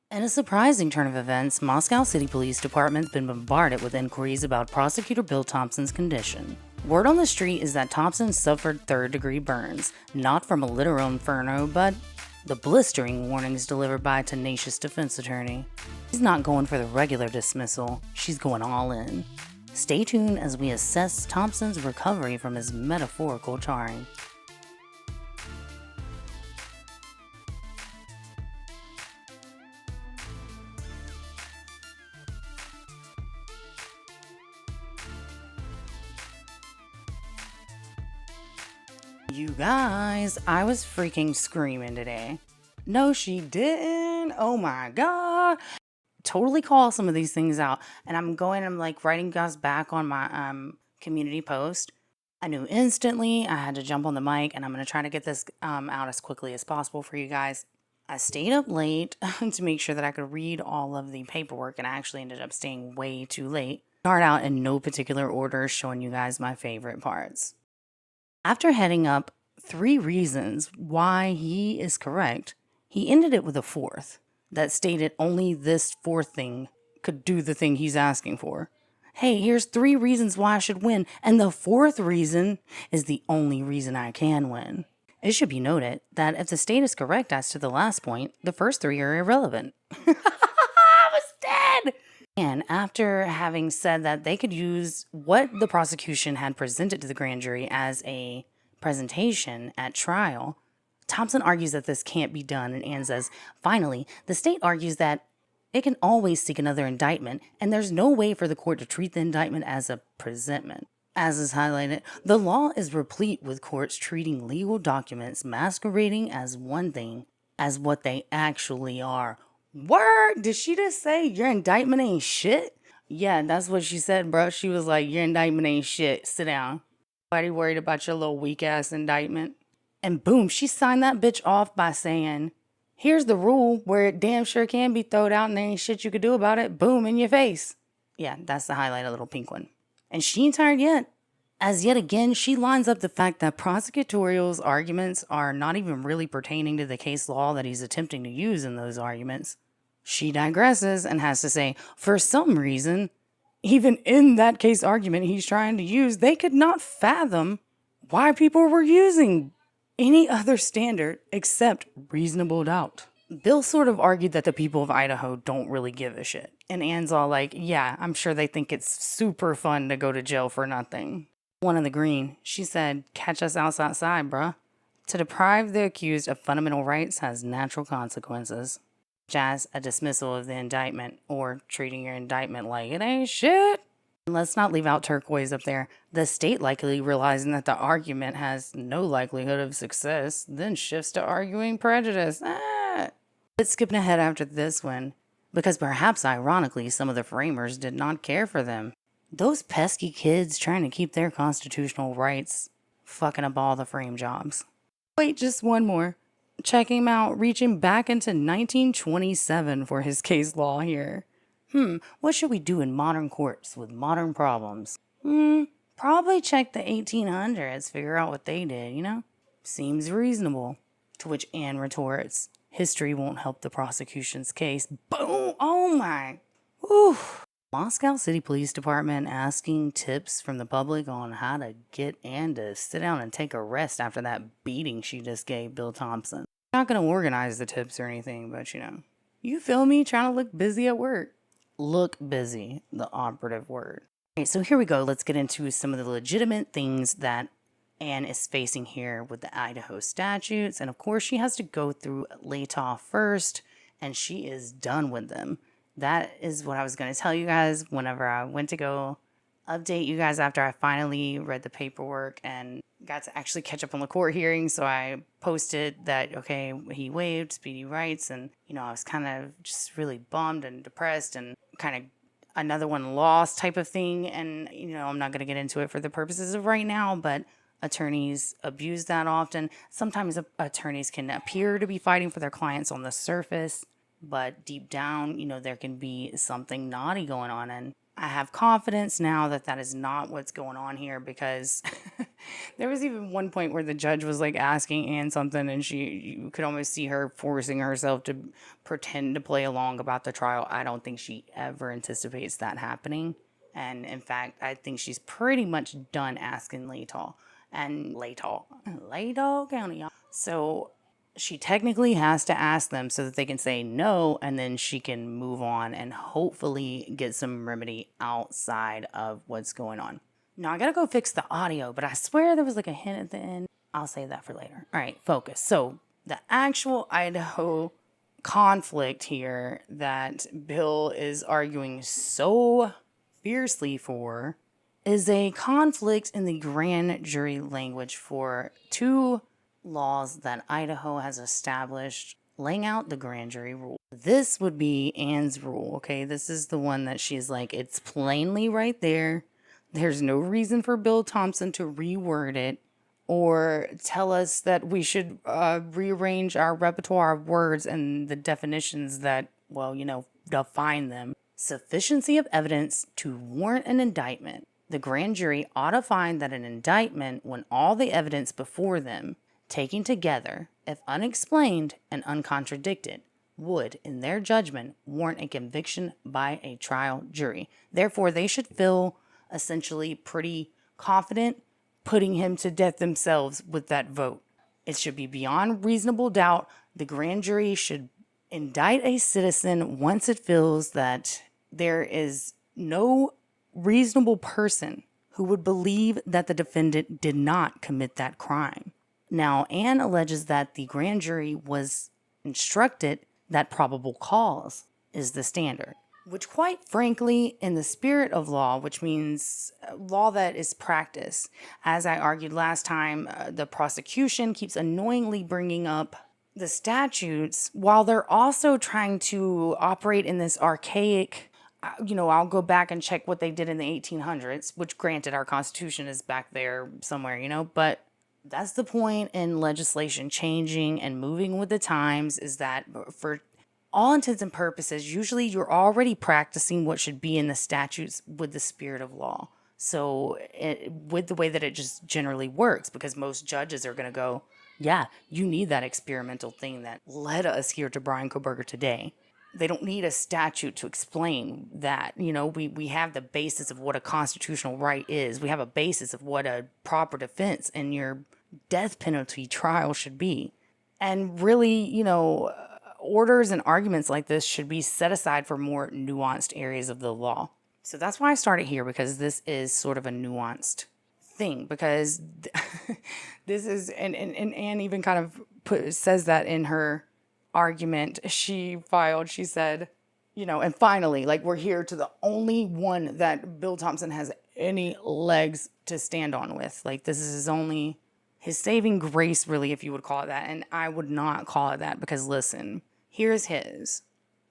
In a surprising turn of events, Moscow City Police Department's been bombarded with inquiries about prosecutor Bill Thompson's condition. Word on the street is that Thompson suffered third-degree burns, not from a literal inferno, but the blistering warnings delivered by a tenacious defense attorney. She's not going for the regular dismissal, she's going all in. Stay tuned as we assess Thompson's recovery from his metaphorical charring. You guys, I was freaking screaming today. No, she didn't. Oh my god. Totally call some of these things out. And I'm like writing guys back on my community post. I knew instantly I had to jump on the mic, and I'm going to try to get this out as quickly as possible for you guys. I stayed up late to make sure that I could read all of the paperwork, and I actually ended up staying way too late. Start out in no particular order, showing you guys my favorite parts. After heading up 3 reasons why he is correct, he ended it with a 4th that stated only this 4th thing could do the thing he's asking for. Hey, here's 3 reasons why I should win, and the 4th reason is the only reason I can win. It should be noted that if the state is correct as to the last point, the first 3 are irrelevant. I was dead! And after having said that they could use what the prosecution had presented to the grand jury as a presentation at trial, Thompson argues that this can't be done, and Ann says, finally, the state argues that it can always seek another indictment, and there's no way for the court to treat the indictment as a presentment. As is highlighted, the law is replete with courts treating legal documents masquerading as one thing as what they actually are. Word! Did she just say your indictment ain't shit? Yeah, that's what she said, bro. She was like, your indictment ain't shit. Sit down. Nobody worried about your little weak-ass indictment. And boom, she signed that bitch off by saying, here's the rule where it damn sure can be thrown out and there ain't shit you could do about it. Boom, in your face. Yeah, that's the highlighted little pink one. And she ain't tired yet. As yet again, she lines up the fact that prosecutorial's arguments are not even really pertaining to the case law that he's attempting to use in those arguments. She digresses and has to say, for some reason, even in that case argument he's trying to use, they could not fathom why people were using any other standard except reasonable doubt. Bill sort of argued that the people of Idaho don't really give a shit. And Ann's all like, yeah, I'm sure they think it's super fun to go to jail for nothing. One in the green, she said, catch us outside, bruh. To deprive the accused of fundamental rights has natural consequences. As a dismissal of the indictment, or treating your indictment like it ain't shit. Let's not leave out turquoise up there. The state likely realizing that the argument has no likelihood of success, then shifts to arguing prejudice. But skipping ahead after this one, because perhaps ironically some of the framers did not care for them. Those pesky kids trying to keep their constitutional rights, fucking up all the frame jobs. Wait, just one more. Check him out, reaching back into 1927 for his case law here. What should we do in modern courts with modern problems? Probably check the 1800s, figure out what they did, you know? Seems reasonable. To which Anne retorts, history won't help the prosecution's case. Boom! Oh my! Whew. Moscow City Police Department asking tips from the public on how to get Ann to sit down and take a rest after that beating she just gave Bill Thompson. Not gonna organize the tips or anything, but you know. You feel me? Trying to look busy at work. Look busy, the operative word. Okay, so here we go. Let's get into some of the legitimate things that Ann is facing here with the Idaho statutes. And of course, she has to go through Latah first, and she is done with them. That is what I was going to tell you guys whenever I went to go update you guys after I finally read the paperwork and got to actually catch up on the court hearing. So I posted that, okay, he waived Speedy rights, and, you know, I was kind of just really bummed and depressed and kind of another one lost type of thing. And, you know, I'm not going to get into it for the purposes of right now, but attorneys abuse that often. Sometimes attorneys can appear to be fighting for their clients on the surface, but deep down, you know, there can be something naughty going on. And I have confidence now that that is not what's going on here, because There was even one point where the judge was like asking Anne something, and you could almost see her forcing herself to pretend to play along about the trial. I don't think she ever anticipates that happening. And in fact, I think she's pretty much done asking Latah County. So she technically has to ask them so that they can say no, and then she can move on and hopefully get some remedy outside of what's going on. Now, I gotta go fix the audio, but I swear there was like a hint at the end. I'll save that for later. All right, focus. So, the actual Idaho conflict here that Bill is arguing so fiercely for is a conflict in the grand jury language for two laws that Idaho has established laying out the grand jury rule. This would be Anne's rule, okay? This is the one that she's like, it's plainly right there. There's no reason for Bill Thompson to reword it or tell us that we should rearrange our repertoire of words and the definitions that, define them. Sufficiency of evidence to warrant an indictment. The grand jury ought to find that an indictment, when all the evidence before them, taken together, if unexplained and uncontradicted, would, in their judgment, warrant a conviction by a trial jury. Therefore, they should feel essentially pretty confident putting him to death themselves with that vote. It should be beyond reasonable doubt. The grand jury should indict a citizen once it feels that there is no reasonable person who would believe that the defendant did not commit that crime. Now, Anne alleges that the grand jury was instructed that probable cause is the standard, which quite frankly, in the spirit of law, which means law that is practiced, as I argued last time, the prosecution keeps annoyingly bringing up the statutes while they're also trying to operate in this archaic, I'll go back and check what they did in the 1800s, which granted our Constitution is back there somewhere, but that's the point in legislation changing and moving with the times, is that for all intents and purposes, usually you're already practicing what should be in the statutes with the spirit of law. So with the way that it just generally works, because most judges are going to go, yeah, you need that experimental thing that led us here to Bryan Kohberger today. They don't need a statute to explain that. We have the basis of what a constitutional right is. We have a basis of what a proper defense in your death penalty trial should be. And really, orders and arguments like this should be set aside for more nuanced areas of the law. So that's why I started here, because this is sort of a nuanced thing, because this is, and Anne even kind of says that in her argument she filed. She said, and finally, we're here to the only one that Bill Thompson has any legs to stand on with. This is his saving grace, really, if you would call it that. And I would not call it that, because listen, here's his.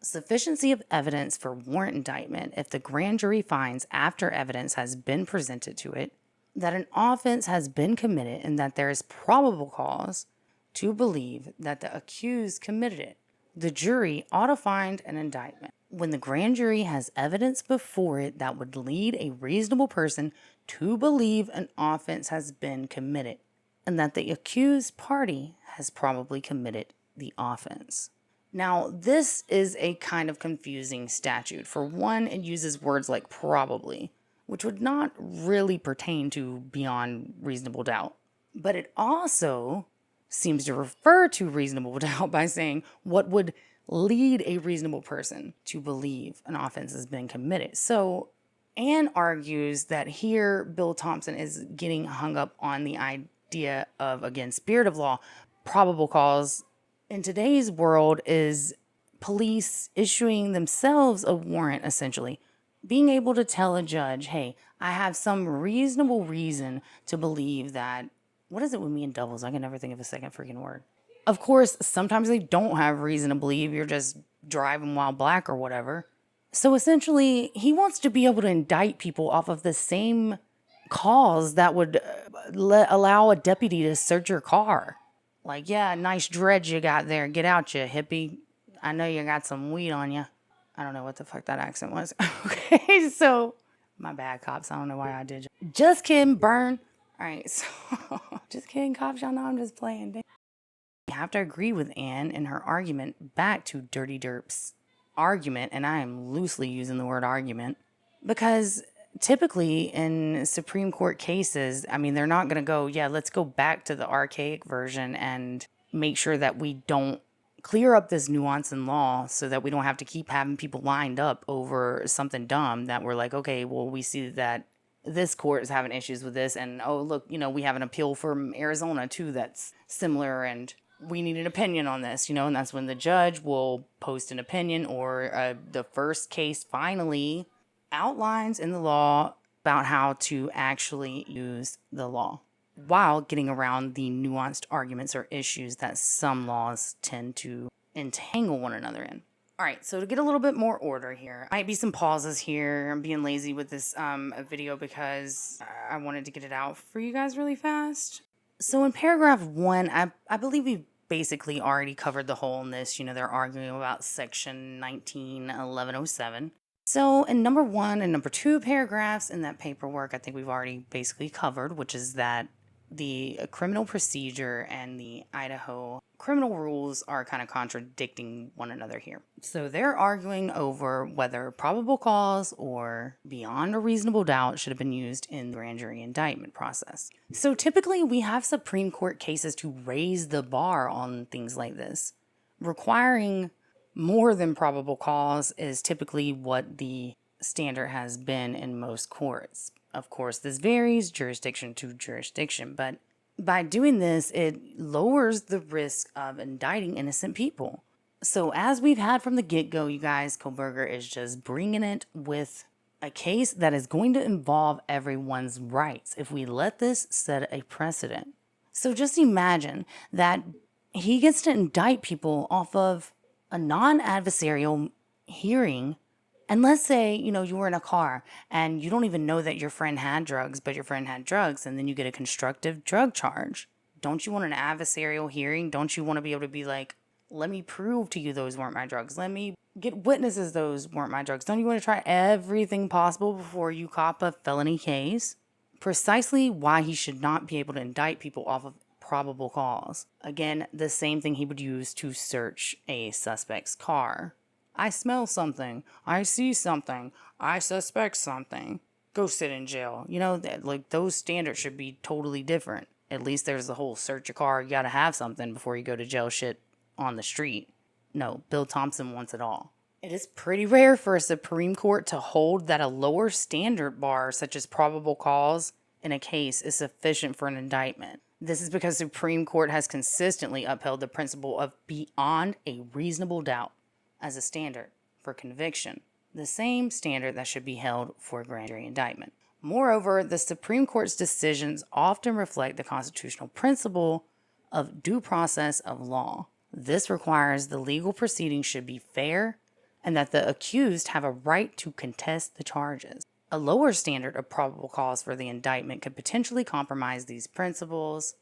Sufficiency of evidence for warrant indictment if the grand jury finds, after evidence has been presented to it, that an offense has been committed and that there is probable cause to believe that the accused committed it. The jury ought to find an indictment. When the grand jury has evidence before it that would lead a reasonable person to believe an offense has been committed, and that the accused party has probably committed the offense. Now, this is a kind of confusing statute. For one, it uses words like probably, which would not really pertain to beyond reasonable doubt. But it also seems to refer to reasonable doubt by saying what would lead a reasonable person to believe an offense has been committed. So Anne argues that here Bill Thompson is getting hung up on the idea of, again, spirit of law, probable cause. In today's world is police issuing themselves a warrant, essentially. Being able to tell a judge, hey, I have some reasonable reason to believe that, what is it with me and doubles? I can never think of a second freaking word. Of course, sometimes they don't have reason to believe, you're just driving while black or whatever. So essentially, he wants to be able to indict people off of the same cause that would allow a deputy to search your car. Yeah, nice dreads you got there. Get out, you hippie. I know you got some weed on you. I don't know what the fuck that accent was. Okay, so my bad, cops. I don't know why I did. Just kidding, burn. All right, so just kidding, cops. Y'all know I'm just playing. You have to agree with Anne in her argument back to Dirty Derp's argument, and I am loosely using the word argument because typically in Supreme Court cases, I mean, they're not going to go, yeah, let's go back to the archaic version and make sure that we don't clear up this nuance in law so that we don't have to keep having people lined up over something dumb that we're like, okay, well, we see that this court is having issues with this, and oh, look, we have an appeal from Arizona too that's similar, and we need an opinion on this, and that's when the judge will post an opinion, or the first case finally outlines in the law about how to actually use the law while getting around the nuanced arguments or issues that some laws tend to entangle one another in. All right, so to get a little bit more order here, might be some pauses here. I'm being lazy with this video because I wanted to get it out for you guys really fast. So in paragraph 1, I believe we basically already covered the whole in this. They're arguing about section 191107. So in number 1 and number 2 paragraphs in that paperwork, I think we've already basically covered, which is that the criminal procedure and the Idaho criminal rules are kind of contradicting one another here. So they're arguing over whether probable cause or beyond a reasonable doubt should have been used in the grand jury indictment process. So typically we have Supreme Court cases to raise the bar on things like this. Requiring more than probable cause is typically what the standard has been in most courts. Of course, this varies jurisdiction to jurisdiction, but by doing this, it lowers the risk of indicting innocent people. So as we've had from the get-go, you guys, Kohberger is just bringing it with a case that is going to involve everyone's rights if we let this set a precedent. So just imagine that he gets to indict people off of a non-adversarial hearing. And let's say, you were in a car and you don't even know that your friend had drugs, but your friend had drugs, and then you get a constructive drug charge. Don't you want an adversarial hearing? Don't you want to be able to be like, let me prove to you those weren't my drugs. Let me get witnesses those weren't my drugs. Don't you want to try everything possible before you cop a felony case? Precisely why he should not be able to indict people off of probable cause. Again, the same thing he would use to search a suspect's car. I smell something. I see something. I suspect something. Go sit in jail. Those standards should be totally different. At least there's the whole search your car. You gotta have something before you go to jail shit on the street. No, Bill Thompson wants it all. It is pretty rare for a Supreme Court to hold that a lower standard bar, such as probable cause, in a case is sufficient for an indictment. This is because the Supreme Court has consistently upheld the principle of beyond a reasonable doubt as a standard for conviction, the same standard that should be held for a grand jury indictment. Moreover, the Supreme Court's decisions often reflect the constitutional principle of due process of law. This requires the legal proceedings should be fair and that the accused have a right to contest the charges. A lower standard of probable cause for the indictment could potentially compromise these principles.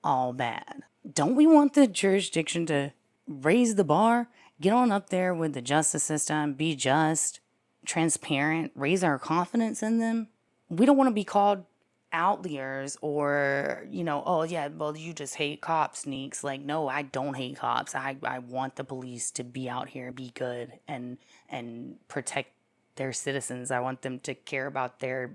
All bad. Don't we want the jurisdiction to raise the bar? Get on up there with the justice system, be just, transparent, raise our confidence in them. We don't want to be called outliers or, oh yeah, well, you just hate cops, Neeks. Like, no, I don't hate cops. I want the police to be out here, be good, and protect their citizens. I want them to care about their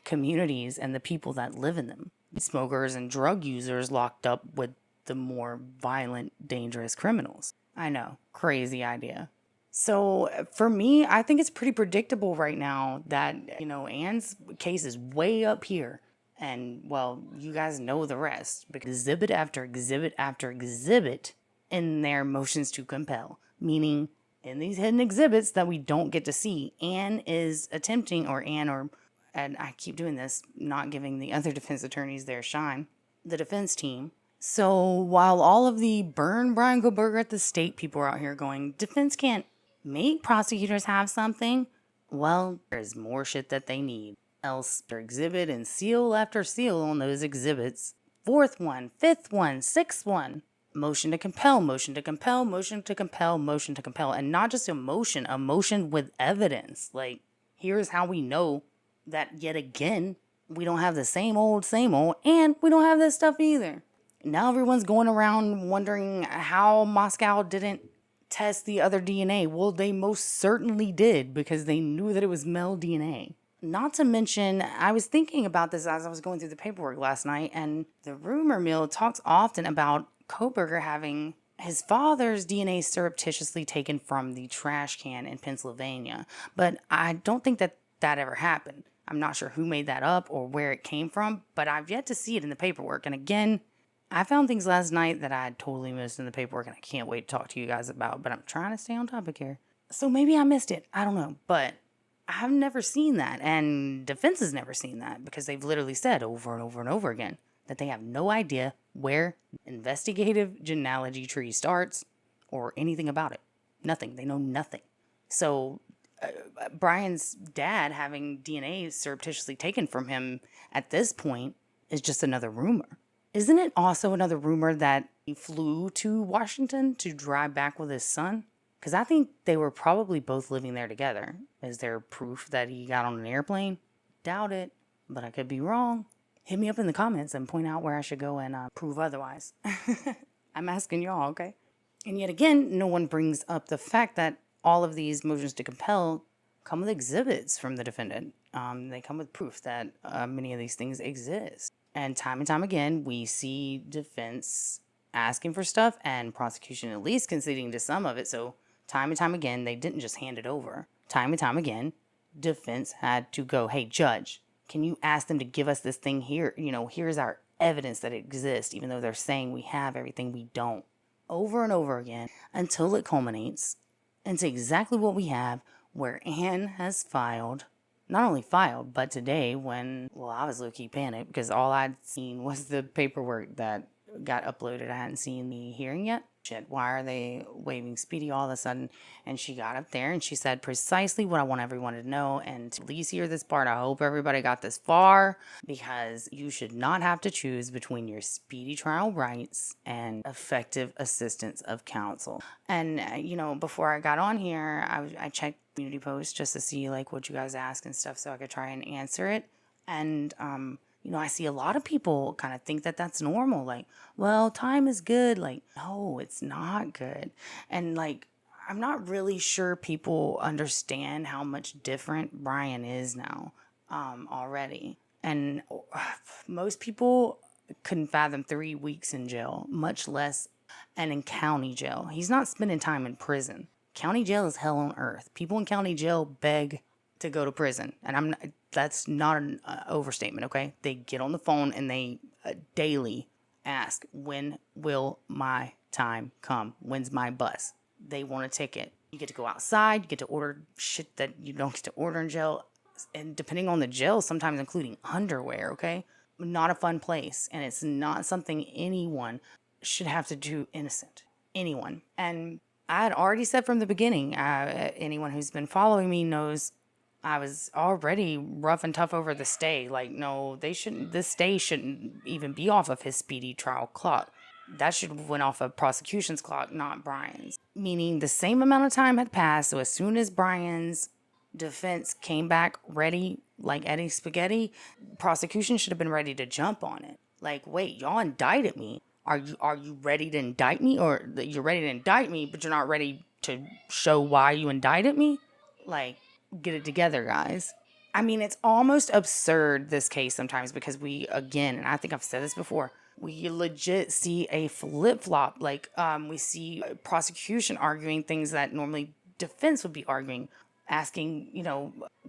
communities and the people that live in them. Smokers and drug users locked up with the more violent, dangerous criminals. I know, crazy idea. So for me, I think it's pretty predictable right now that, Anne's case is way up here. And, well, you guys know the rest. Because exhibit after exhibit after exhibit in their motions to compel. Meaning, in these hidden exhibits that we don't get to see, Anne is attempting, and I keep doing this, not giving the other defense attorneys their shine, the defense team. So while all of the burn Bryan Kohberger at the stake people are out here going, defense can't make prosecutors have something, well, there's more shit that they need. Else, their exhibit and seal after seal on those exhibits. 4th one, 5th one, 6th one. Motion to compel, motion to compel, motion to compel, motion to compel. And not just a motion with evidence. Like, here's how we know that yet again We don't have the same old, and we don't have this stuff either. Now everyone's going around wondering how Moscow didn't test the other DNA. Well, they most certainly did because they knew that it was male DNA. Not to mention, I was thinking about this as I was going through the paperwork last night, and the rumor mill talks often about Kohberger having his father's DNA surreptitiously taken from the trash can in Pennsylvania. But I don't think that that ever happened. I'm not sure who made that up or where it came from, but I've yet to see it in the paperwork. And again, I found things last night that I had totally missed in the paperwork, and I can't wait to talk to you guys about, but I'm trying to stay on topic here. So maybe I missed it. I don't know. But I've never seen that, and defense has never seen that because they've literally said over and over and over again that they have no idea where investigative genealogy tree starts or anything about it. Nothing. They know nothing. So Bryan's dad having DNA surreptitiously taken from him at this point is just another rumor. Isn't it also another rumor that he flew to Washington to drive back with his son? Because I think they were probably both living there together. Is there proof that he got on an airplane? Doubt it, but I could be wrong. Hit me up in the comments and point out where I should go and prove otherwise. I'm asking y'all, okay? And yet again, no one brings up the fact that all of these motions to compel come with exhibits from the defendant. They come with proof that many of these things exist. And time again, we see defense asking for stuff and prosecution at least conceding to some of it. So time and time again, they didn't just hand it over. Time and time again, defense had to go, hey, judge, can you ask them to give us this thing here? You know, here's our evidence that it exists, even though they're saying we have everything, we don't. Over and over again until it culminates into exactly what we have, where Anne has filed. Not only filed, but today when, well, I was low-key panicked because all I'd seen was the paperwork that got uploaded. I hadn't seen the hearing yet. Shit, why are they waiving Speedy all of a sudden? And she got up there and she said precisely what I want everyone to know. And to at least hear this part, I hope everybody got this far, because you should not have to choose between your speedy trial rights and effective assistance of counsel. And, before I got on here, I checked community posts just to see like what you guys ask and stuff so I could try and answer it. And, I see a lot of people kind of think that that's normal. Like, well, time is good. Like, no, it's not good. And like, I'm not really sure people understand how much different Bryan is now already. And most people couldn't fathom 3 weeks in jail, much less and in county jail. He's not spending time in prison. County jail is hell on earth. People in county jail beg to go to prison. And that's not an overstatement, okay? They get on the phone and they daily ask, when will my time come? When's my bus? They want a ticket. You get to go outside. You get to order shit that you don't get to order in jail. And depending on the jail, sometimes including underwear, okay? Not a fun place. And it's not something anyone should have to do innocent. Anyone. And I had already said from the beginning, anyone who's been following me knows I was already rough and tough over the stay. Like, no, this stay shouldn't even be off of his speedy trial clock. That should have went off of prosecution's clock, not Bryan's. Meaning the same amount of time had passed, so as soon as Bryan's defense came back ready, like Eddie Spaghetti, prosecution should have been ready to jump on it. Like, wait, y'all indicted me. Are you ready to indict me? Or you're ready to indict me, but you're not ready to show why you indicted me? Like, get it together, guys. I mean, it's almost absurd, this case sometimes, because we, again, and I think I've said this before, we legit see a flip-flop. Like, we see prosecution arguing things that normally defense would be arguing, asking,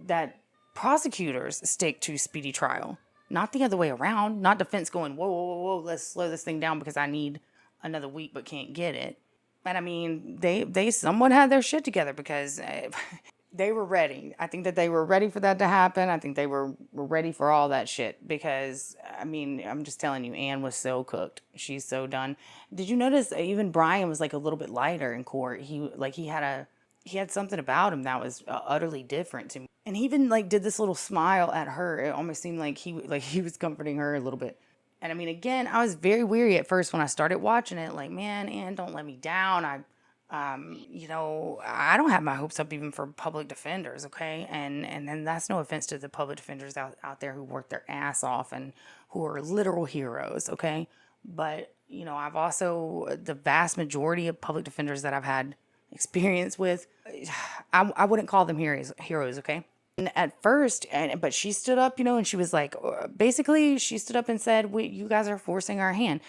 that prosecutors stick to speedy trial. Not the other way around. Not defense going, whoa, let's slow this thing down because I need another week but can't get it. And I mean, they somewhat had their shit together because they were ready. I think that they were ready for that to happen. I think they were ready for all that shit because, I mean, I'm just telling you, Anne was so cooked. She's so done. Did you notice even Bryan was like a little bit lighter in court? He had something about him that was utterly different to me. And he even like did this little smile at her. It almost seemed like he was comforting her a little bit. And I mean, again, I was very weary at first when I started watching it. Like, man, Anne, don't let me down. I don't have my hopes up even for public defenders, okay? And then that's no offense to the public defenders out there who work their ass off and who are literal heroes, okay? But, I've also, the vast majority of public defenders that I've had experience with, I wouldn't call them heroes, okay? And at first, but she stood up, and she was like, basically, she stood up and said, you guys are forcing our hand.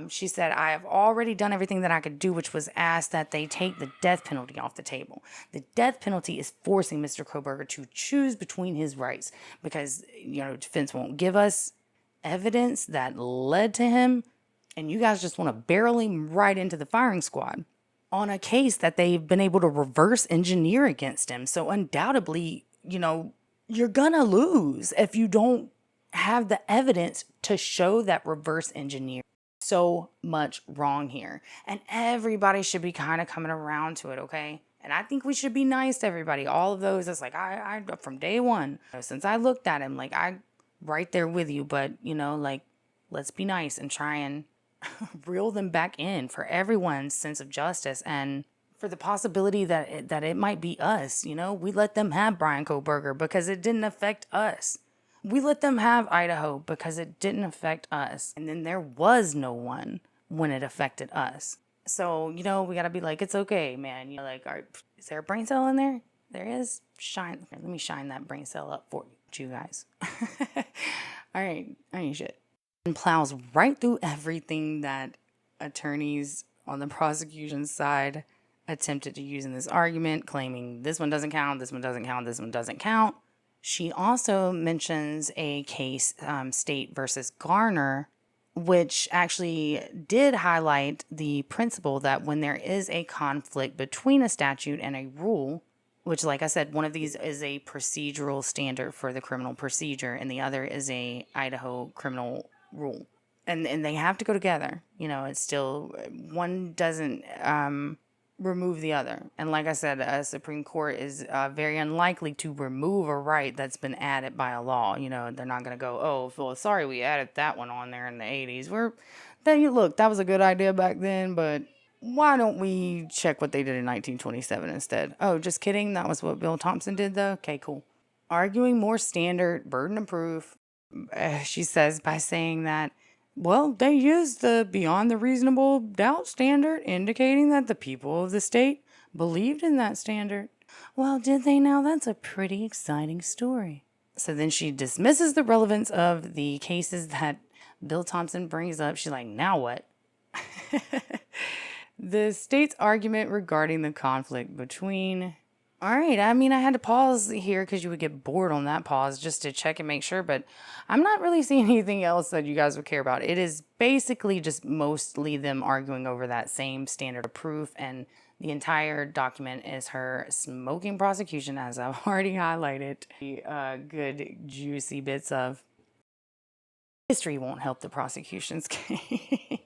She said, I have already done everything that I could do, which was ask that they take the death penalty off the table. The death penalty is forcing Mr. Kohberger to choose between his rights because, defense won't give us evidence that led to him. And you guys just want to barrel him right into the firing squad on a case that they've been able to reverse engineer against him. So undoubtedly, you're gonna lose if you don't have the evidence to show that reverse engineer. So much wrong here. And everybody should be kind of coming around to it, okay? And I think we should be nice to everybody. All of those, it's like, I from day one, since I looked at him, like, I right there with you. But, let's be nice and try and reel them back in for everyone's sense of justice and for the possibility that it might be us. We let them have Bryan Kohberger because it didn't affect us. We let them have Idaho because it didn't affect us. And then there was no one when it affected us. So, we got to be like, it's okay, man. Is there a brain cell in there? There is. Let me shine that brain cell up for you guys. All right. I ain't shit. And plows right through everything that attorneys on the prosecution side attempted to use in this argument, claiming this one doesn't count, this one doesn't count, this one doesn't count. She also mentions a case, State versus Garner, which actually did highlight the principle that when there is a conflict between a statute and a rule, which, like I said, one of these is a procedural standard for the criminal procedure, and the other is a Idaho criminal rule. And they have to go together. It's still, one doesn't remove the other. And like I said, a Supreme Court is very unlikely to remove a right that's been added by a law. They're not going to go, oh, well, sorry, we added that one on there in the 80s. Look, that was a good idea back then, but why don't we check what they did in 1927 instead? Oh, just kidding. That was what Bill Thompson did, though? Okay, cool. Arguing more standard burden of proof, she says, by saying that, well, they used the beyond the reasonable doubt standard, indicating that the people of the state believed in that standard. Well, did they now? That's a pretty exciting story. So then she dismisses the relevance of the cases that Bill Thompson brings up. She's like, now what? The state's argument regarding the conflict between... All right, I had to pause here because you would get bored on that pause just to check and make sure, but I'm not really seeing anything else that you guys would care about. It is basically just mostly them arguing over that same standard of proof, and the entire document is her smoking prosecution, as I've already highlighted. Good, juicy bits of history won't help the prosecution's case.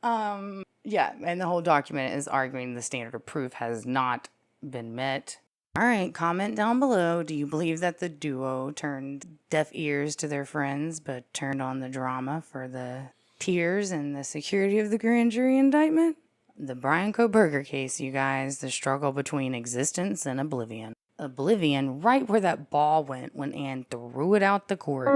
Yeah, and the whole document is arguing the standard of proof has not been met. All right, comment down below. Do you believe that the duo turned deaf ears to their friends, but turned on the drama for the tears and the security of the grand jury indictment? The Bryan Kohberger case, you guys, the struggle between existence and oblivion. Oblivion, right where that ball went when Anne threw it out the court.